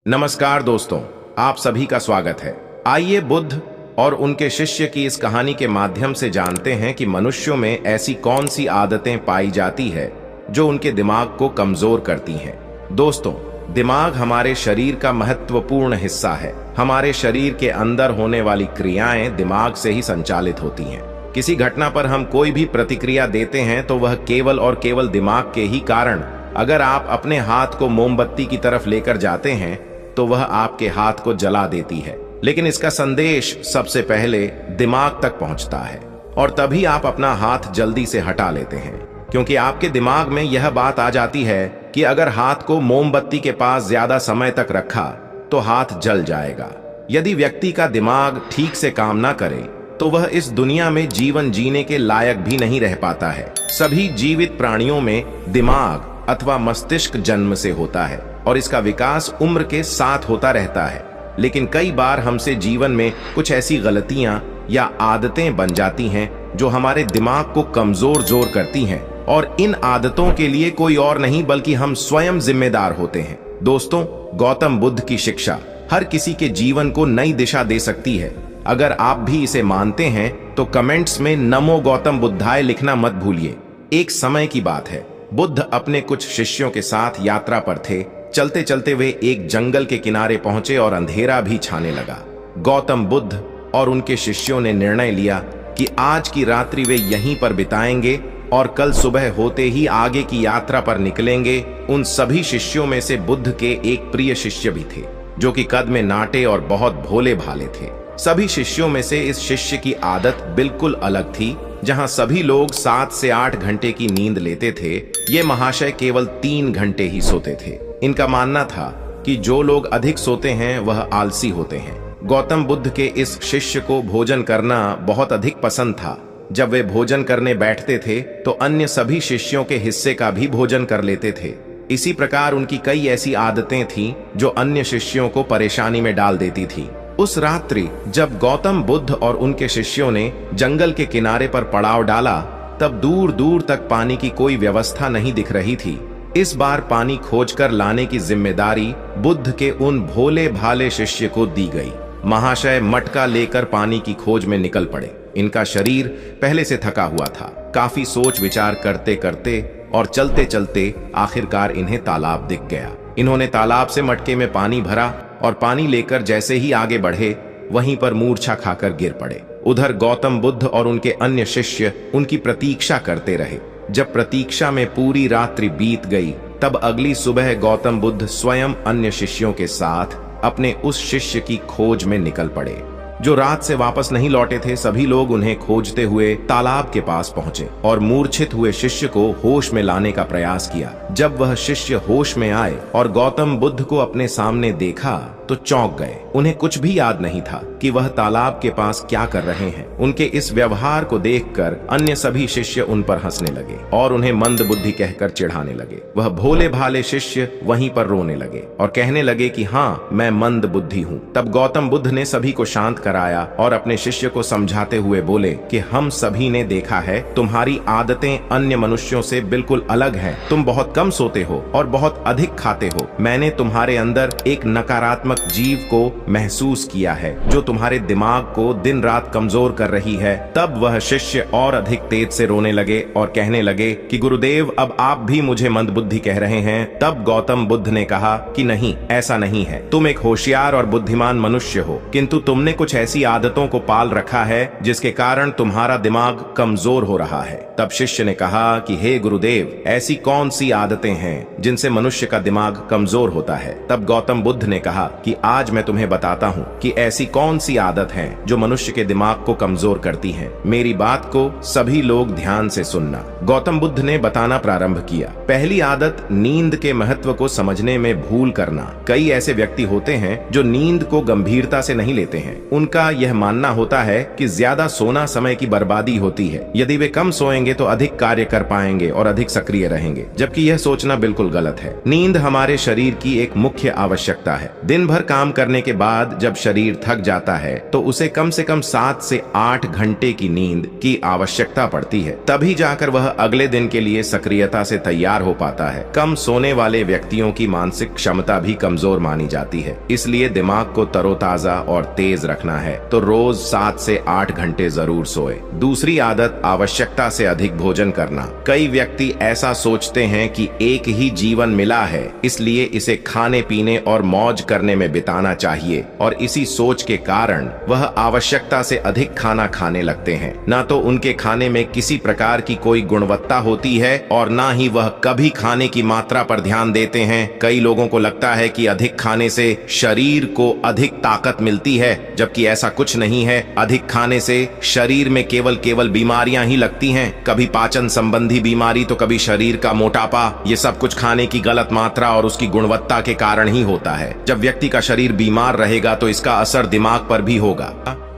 नमस्कार दोस्तों, आप सभी का स्वागत है। आइए बुद्ध और उनके शिष्य की इस कहानी के माध्यम से जानते हैं कि मनुष्यों में ऐसी कौन सी आदतें पाई जाती है जो उनके दिमाग को कमजोर करती हैं। दोस्तों, दिमाग हमारे शरीर का महत्वपूर्ण हिस्सा है। हमारे शरीर के अंदर होने वाली क्रियाएं दिमाग से ही संचालित होती हैं। किसी घटना पर हम कोई भी प्रतिक्रिया देते हैं तो वह केवल और केवल दिमाग के ही कारण। अगर आप अपने हाथ को मोमबत्ती की तरफ लेकर जाते हैं तो वह आपके हाथ को जला देती है, लेकिन इसका संदेश सबसे पहले दिमाग तक पहुंचता है और तभी आप अपना हाथ जल्दी से हटा लेते हैं, क्योंकि आपके दिमाग में यह बात आ जाती है कि अगर हाथ को मोमबत्ती के पास ज्यादा समय तक रखा तो हाथ जल जाएगा। यदि व्यक्ति का दिमाग ठीक से काम ना करे तो वह इस दुनिया में जीवन जीने के लायक भी नहीं रह पाता है। सभी जीवित प्राणियों में दिमाग अथवा मस्तिष्क जन्म से होता है और इसका विकास उम्र के साथ होता रहता है, लेकिन कई बार हमसे जीवन में कुछ ऐसी गलतियां या आदतें बन जाती हैं जो हमारे दिमाग को कमजोर करती हैं, और इन आदतों के लिए कोई और नहीं बल्कि हम स्वयं जिम्मेदार होते हैं। दोस्तों, गौतम बुद्ध की शिक्षा हर किसी के जीवन को नई दिशा दे सकती है। अगर आप भी इसे मानते हैं तो कमेंट्स में नमो गौतम बुद्धाय लिखना मत भूलिए। एक समय की बात है, बुद्ध अपने कुछ शिष्यों के साथ यात्रा पर थे। चलते चलते वे एक जंगल के किनारे पहुंचे और अंधेरा भी छाने लगा। गौतम बुद्ध और उनके शिष्यों ने निर्णय लिया कि आज की रात्रि वे यहीं पर बिताएंगे और कल सुबह होते ही आगे की यात्रा पर निकलेंगे। उन सभी शिष्यों में से बुद्ध के एक प्रिय शिष्य भी थे जो कि कद में नाटे और बहुत भोले भाले थे। सभी शिष्यों में से इस शिष्य की आदत बिल्कुल अलग थी। जहां सभी लोग 7 से 8 घंटे की नींद लेते थे, ये महाशय केवल 3 घंटे ही सोते थे। इनका मानना था कि जो लोग अधिक सोते हैं वह आलसी होते हैं। गौतम बुद्ध के इस शिष्य को भोजन करना बहुत अधिक पसंद था। जब वे भोजन करने बैठते थे तो अन्य सभी शिष्यों के हिस्से का भी भोजन कर लेते थे। इसी प्रकार उनकी कई ऐसी आदतें थीं जो अन्य शिष्यों को परेशानी में डाल देती थी। उस रात्रि जब गौतम बुद्ध और उनके शिष्यों ने जंगल के किनारे पर पड़ाव डाला, तब दूर दूर तक पानी की कोई व्यवस्था नहीं दिख रही थी। इस बार पानी खोजकर लाने की जिम्मेदारी बुद्ध के उन भोले भाले शिष्य को दी गई। महाशय मटका लेकर पानी की खोज में निकल पड़े। इनका शरीर पहले से थका हुआ था। काफी सोच विचार करते करते और चलते चलते आखिरकार इन्हें तालाब दिख गया। इन्होंने तालाब से मटके में पानी भरा और पानी लेकर जैसे ही आगे बढ़े वहीं पर मूर्छा खाकर गिर पड़े। उधर गौतम बुद्ध और उनके अन्य शिष्य उनकी प्रतीक्षा करते रहे। जब प्रतीक्षा में पूरी रात्रि बीत गई, तब अगली सुबह गौतम बुद्ध स्वयं अन्य शिष्यों के साथ अपने उस शिष्य की खोज में निकल पड़े जो रात से वापस नहीं लौटे थे। सभी लोग उन्हें खोजते हुए तालाब के पास पहुंचे और मूर्छित हुए शिष्य को होश में लाने का प्रयास किया। जब वह शिष्य होश में आए और गौतम बुद्ध को अपने सामने देखा तो चौंक गए। उन्हें कुछ भी याद नहीं था कि वह तालाब के पास क्या कर रहे हैं। उनके इस व्यवहार को देखकर अन्य सभी शिष्य उन पर हंसने लगे और उन्हें मंद बुद्धि कहकर चिढ़ाने लगे। वह भोले भाले शिष्य वहीं पर रोने लगे और कहने लगे कि हाँ, मैं मंद बुद्धि हूँ। तब गौतम बुद्ध ने सभी को शांत कराया और अपने शिष्य को समझाते हुए बोले कि हम सभी ने देखा है, तुम्हारी आदतें अन्य मनुष्यों से बिल्कुल अलग हैं। तुम बहुत कम सोते हो और बहुत अधिक खाते हो। मैंने तुम्हारे अंदर एक नकारात्मक जीव को महसूस किया है जो तुम्हारे दिमाग को दिन रात कमजोर कर रही है। तब वह शिष्य और अधिक तेज से रोने लगे और कहने लगे कि गुरुदेव, अब आप भी मुझे मंदबुद्धि कह रहे हैं। तब गौतम बुद्ध ने कहा कि नहीं, ऐसा नहीं है। तुम एक होशियार और बुद्धिमान मनुष्य हो, किंतु तुमने कुछ ऐसी आदतों को पाल रखा है जिसके कारण तुम्हारा दिमाग कमजोर हो रहा है। तब शिष्य ने कहा कि हे गुरुदेव, ऐसी कौन सी आदतें हैं जिनसे मनुष्य का दिमाग कमजोर होता है। तब गौतम बुद्ध ने कहा कि आज मैं तुम्हें बताता हूँ कि ऐसी कौन सी आदत है जो मनुष्य के दिमाग को कमजोर करती है। मेरी बात को सभी लोग ध्यान से सुनना। गौतम बुद्ध ने बताना प्रारंभ किया। पहली आदत, नींद के महत्व को समझने में भूल करना। कई ऐसे व्यक्ति होते हैं जो नींद को गंभीरता से नहीं लेते हैं। उनके उनका यह मानना होता है कि ज्यादा सोना समय की बर्बादी होती है। यदि वे कम सोएंगे तो अधिक कार्य कर पाएंगे और अधिक सक्रिय रहेंगे, जबकि यह सोचना बिल्कुल गलत है। नींद हमारे शरीर की एक मुख्य आवश्यकता है। दिन भर काम करने के बाद जब शरीर थक जाता है तो उसे कम से कम 7 से 8 घंटे की नींद की आवश्यकता पड़ती है, तभी जाकर वह अगले दिन के लिए सक्रियता से तैयार हो पाता है। कम सोने वाले व्यक्तियों की मानसिक क्षमता भी कमजोर मानी जाती है। इसलिए दिमाग को तरोताजा और तेज रखना है तो रोज 7 से 8 घंटे जरूर सोए। दूसरी आदत, आवश्यकता से अधिक भोजन करना। कई व्यक्ति ऐसा सोचते हैं कि एक ही जीवन मिला है, इसलिए इसे खाने पीने और मौज करने में बिताना चाहिए, और इसी सोच के कारण वह आवश्यकता से अधिक खाना खाने लगते हैं। ना तो उनके खाने में किसी प्रकार की कोई गुणवत्ता होती है और ना ही वह कभी खाने की मात्रा पर ध्यान देते हैं। कई लोगों को लगता है कि अधिक खाने से शरीर को अधिक ताकत मिलती है, जबकि ऐसा कुछ नहीं है। अधिक खाने से शरीर में केवल बीमारियां ही लगती हैं, कभी पाचन संबंधी बीमारी तो कभी शरीर का मोटापा। ये सब कुछ खाने की गलत मात्रा और उसकी गुणवत्ता के कारण ही होता है। जब व्यक्ति का शरीर बीमार रहेगा तो इसका असर दिमाग पर भी होगा।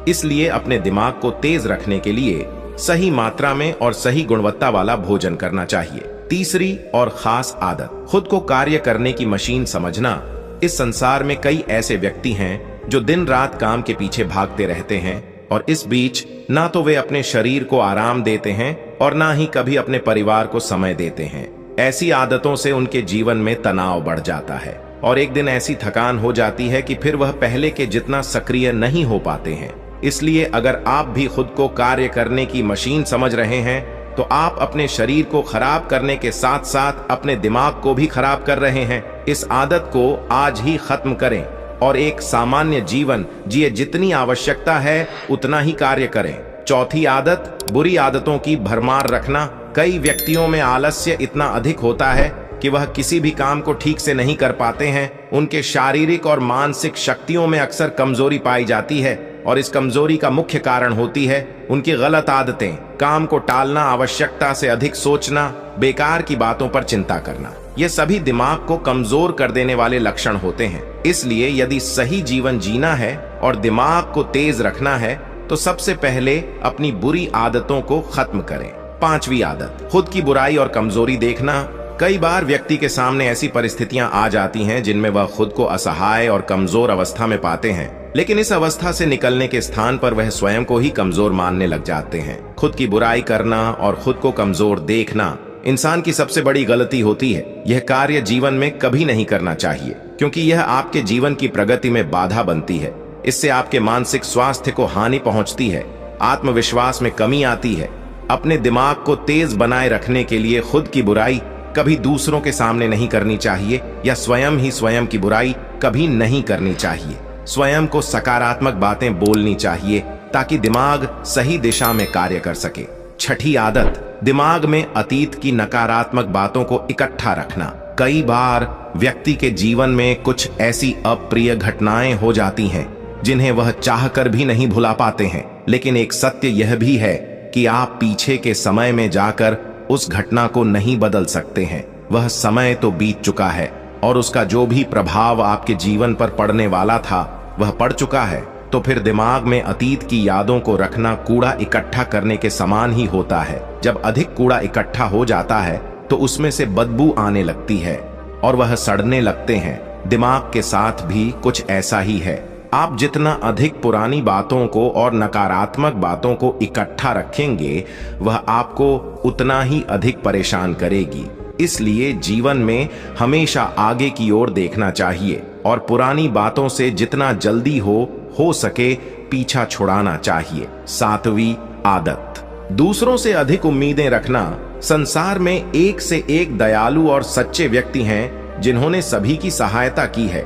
इसलिए अपने दिमाग को तेज रखने के लिए सही मात्रा में और सही गुणवत्ता वाला भोजन करना चाहिए। तीसरी और खास आदत, खुद को कार्य करने की मशीन समझना। इस संसार में कई ऐसे व्यक्ति हैं जो दिन रात काम के पीछे भागते रहते हैं, और इस बीच ना तो वे अपने शरीर को आराम देते हैं और ना ही कभी अपने परिवार को समय देते हैं। ऐसी आदतों से उनके जीवन में तनाव बढ़ जाता है और एक दिन ऐसी थकान हो जाती है कि फिर वह पहले के जितना सक्रिय नहीं हो पाते हैं। इसलिए अगर आप भी खुद को कार्य करने की मशीन समझ रहे हैं तो आप अपने शरीर को खराब करने के साथ साथ अपने दिमाग को भी खराब कर रहे हैं। इस आदत को आज ही खत्म करें और एक सामान्य जीवन जिए। जितनी आवश्यकता है उतना ही कार्य करें। चौथी आदत, बुरी आदतों की भरमार रखना। कई व्यक्तियों में आलस्य इतना अधिक होता है कि वह किसी भी काम को ठीक से नहीं कर पाते हैं। उनके शारीरिक और मानसिक शक्तियों में अक्सर कमजोरी पाई जाती है और इस कमजोरी का मुख्य कारण होती है उनकी गलत आदतें। काम को टालना, आवश्यकता से अधिक सोचना, बेकार की बातों पर चिंता करना, ये सभी दिमाग को कमजोर कर देने वाले लक्षण होते हैं। इसलिए यदि सही जीवन जीना है और दिमाग को तेज रखना है तो सबसे पहले अपनी बुरी आदतों को खत्म करें। पांचवी आदत, खुद की बुराई और कमजोरी देखना। कई बार व्यक्ति के सामने ऐसी परिस्थितियां आ जाती हैं जिनमें वह खुद को असहाय और कमजोर अवस्था में पाते हैं, लेकिन इस अवस्था से निकलने के स्थान पर वह स्वयं को ही कमजोर मानने लग जाते हैं। खुद की बुराई करना और खुद को कमजोर देखना इंसान की सबसे बड़ी गलती होती है। यह कार्य जीवन में कभी नहीं करना चाहिए, क्योंकि यह आपके जीवन की प्रगति में बाधा बनती है। इससे आपके मानसिक स्वास्थ्य को हानि पहुंचती है, आत्मविश्वास में कमी आती है। अपने दिमाग को तेज बनाए रखने के लिए खुद की बुराई कभी दूसरों के सामने नहीं करनी चाहिए, या स्वयं ही स्वयं की बुराई कभी नहीं करनी चाहिए। स्वयं को सकारात्मक बातें बोलनी चाहिए ताकि दिमाग सही दिशा में कार्य कर सके। छठी आदत, दिमाग में अतीत की नकारात्मक बातों को इकट्ठा रखना। कई बार व्यक्ति के जीवन में कुछ ऐसी अप्रिय घटनाएं हो जाती हैं जिन्हें वह चाहकर भी नहीं भुला पाते हैं, लेकिन एक सत्य यह भी है कि आप पीछे के समय में जाकर उस घटना को नहीं बदल सकते हैं। वह समय तो बीत चुका है और उसका जो भी प्रभाव आपके जीवन पर पड़ने वाला था वह पड़ चुका है। तो फिर दिमाग में अतीत की यादों को रखना कूड़ा इकट्ठा करने के समान ही होता है। जब अधिक कूड़ा इकट्ठा हो जाता है तो उसमें से बदबू आने लगती है और वह सड़ने लगते हैं। दिमाग के साथ भी कुछ ऐसा ही है। आप जितना अधिक पुरानी बातों को और नकारात्मक बातों को इकट्ठा रखेंगे वह आपको उतना ही अधिक परेशान करेगी। इसलिए जीवन में हमेशा आगे की ओर देखना चाहिए और पुरानी बातों से जितना जल्दी हो सके पीछा छुड़ाना चाहिए। सातवीं आदत, दूसरों से अधिक उम्मीदें रखना। संसार में एक से एक दयालु और सच्चे व्यक्ति हैं जिन्होंने सभी की सहायता की है,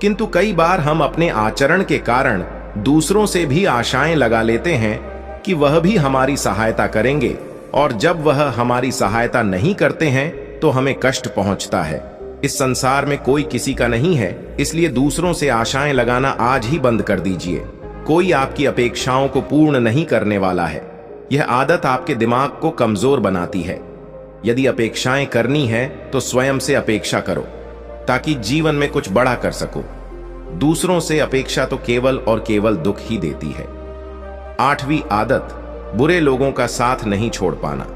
किंतु कई बार हम अपने आचरण के कारण दूसरों से भी आशाएं लगा लेते हैं कि वह भी हमारी सहायता करेंगे, और जब वह हमारी सहायता नहीं करते हैं तो हमें कष्ट पहुंचता है। इस संसार में कोई किसी का नहीं है, इसलिए दूसरों से आशाएं लगाना आज ही बंद कर दीजिए। कोई आपकी अपेक्षाओं को पूर्ण नहीं करने वाला है। यह आदत आपके दिमाग को कमजोर बनाती है। यदि अपेक्षाएं करनी है तो स्वयं से अपेक्षा करो ताकि जीवन में कुछ बड़ा कर सको। दूसरों से अपेक्षा तो केवल और केवल दुख ही देती है। 8वीं आदत, बुरे लोगों का साथ नहीं छोड़ पाना।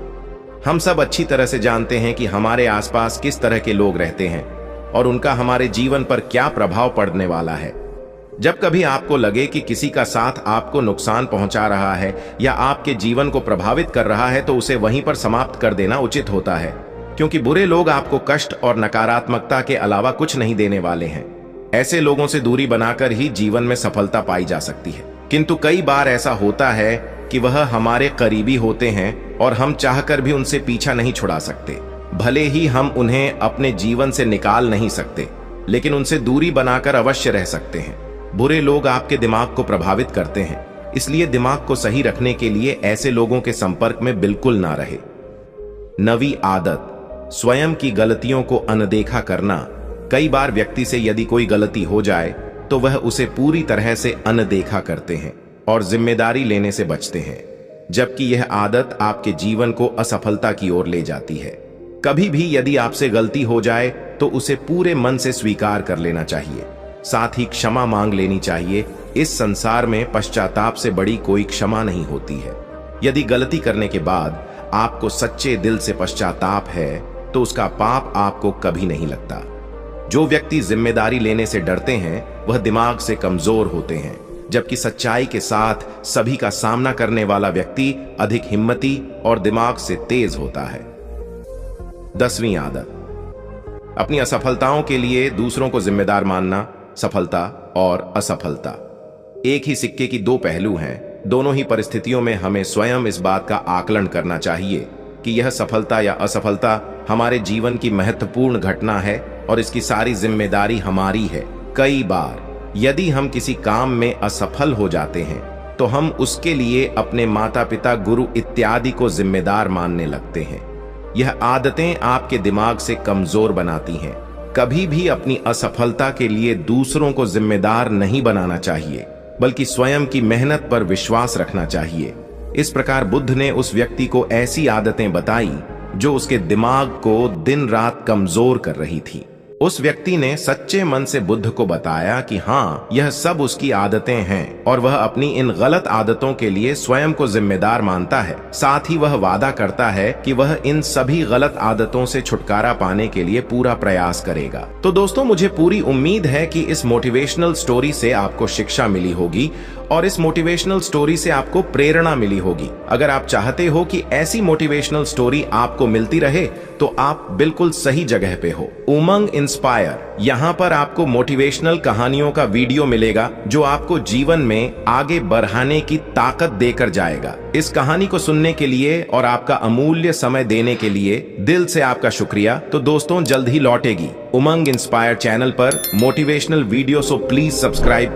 हम सब अच्छी तरह से जानते हैं कि हमारे आसपास किस तरह के लोग रहते हैं और उनका हमारे जीवन पर क्या प्रभाव पड़ने वाला है। जब कभी आपको लगे कि किसी का साथ आपको नुकसान पहुंचा रहा है या आपके जीवन को प्रभावित कर रहा है, तो उसे वहीं पर समाप्त कर देना उचित होता है, क्योंकि बुरे लोग आपको कष्ट और नकारात्मकता के अलावा कुछ नहीं देने वाले हैं। ऐसे लोगों से दूरी बनाकर ही जीवन में सफलता पाई जा सकती है। किंतु कई बार ऐसा होता है कि वह हमारे करीबी होते हैं और हम चाहकर भी उनसे पीछा नहीं छुड़ा सकते। भले ही हम उन्हें अपने जीवन से निकाल नहीं सकते, लेकिन उनसे दूरी बनाकर अवश्य रह सकते हैं। बुरे लोग आपके दिमाग को प्रभावित करते हैं, इसलिए दिमाग को सही रखने के लिए ऐसे लोगों के संपर्क में बिल्कुल ना रहे। 9वीं आदत, स्वयं की गलतियों को अनदेखा करना। कई बार व्यक्ति से यदि कोई गलती हो जाए तो वह उसे पूरी तरह से अनदेखा करते हैं और जिम्मेदारी लेने से बचते हैं, जबकि यह आदत आपके जीवन को असफलता की ओर ले जाती है। कभी भी यदि आपसे गलती हो जाए तो उसे पूरे मन से स्वीकार कर लेना चाहिए, साथ ही क्षमा मांग लेनी चाहिए। इस संसार में पश्चाताप से बड़ी कोई क्षमा नहीं होती है। यदि गलती करने के बाद आपको सच्चे दिल से पश्चाताप है तो उसका पाप आपको कभी नहीं लगता। जो व्यक्ति जिम्मेदारी लेने से डरते हैं वह दिमाग से कमजोर होते हैं, जबकि सच्चाई के साथ सभी का सामना करने वाला व्यक्ति अधिक हिम्मती और दिमाग से तेज होता है। 10वीं आदत, अपनी असफलताओं के लिए दूसरों को जिम्मेदार मानना। सफलता और असफलता एक ही सिक्के की दो पहलू हैं। दोनों ही परिस्थितियों में हमें स्वयं इस बात का आकलन करना चाहिए कि यह सफलता या असफलता हमारे जीवन की महत्वपूर्ण घटना है और इसकी सारी जिम्मेदारी हमारी है। कई बार यदि हम किसी काम में असफल हो जाते हैं तो हम उसके लिए अपने माता पिता, गुरु इत्यादि को जिम्मेदार मानने लगते हैं। यह आदतें आपके दिमाग से कमजोर बनाती हैं। कभी भी अपनी असफलता के लिए दूसरों को जिम्मेदार नहीं बनाना चाहिए, बल्कि स्वयं की मेहनत पर विश्वास रखना चाहिए। इस प्रकार बुद्ध ने उस व्यक्ति को ऐसी आदतें बताई जो उसके दिमाग को दिन रात कमजोर कर रही थी। उस व्यक्ति ने सच्चे मन से बुद्ध को बताया कि हाँ, यह सब उसकी आदतें हैं और वह अपनी इन गलत आदतों के लिए स्वयं को जिम्मेदार मानता है। साथ ही वह वादा करता है कि वह इन सभी गलत आदतों से छुटकारा पाने के लिए पूरा प्रयास करेगा। तो दोस्तों, मुझे पूरी उम्मीद है कि इस मोटिवेशनल स्टोरी से आपको शिक्षा मिली होगी और इस मोटिवेशनल स्टोरी से आपको प्रेरणा मिली होगी। अगर आप चाहते हो कि ऐसी मोटिवेशनल स्टोरी आपको मिलती रहे तो आप बिल्कुल सही जगह पे हो। उमंग इंस्पायर, यहाँ पर आपको मोटिवेशनल कहानियों का वीडियो मिलेगा जो आपको जीवन में आगे बढ़ाने की ताकत देकर जाएगा। इस कहानी को सुनने के लिए और आपका अमूल्य समय देने के लिए दिल से आपका शुक्रिया। तो दोस्तों, जल्द ही लौटेगी उमंग इंस्पायर चैनल पर motivational video, so please subscribe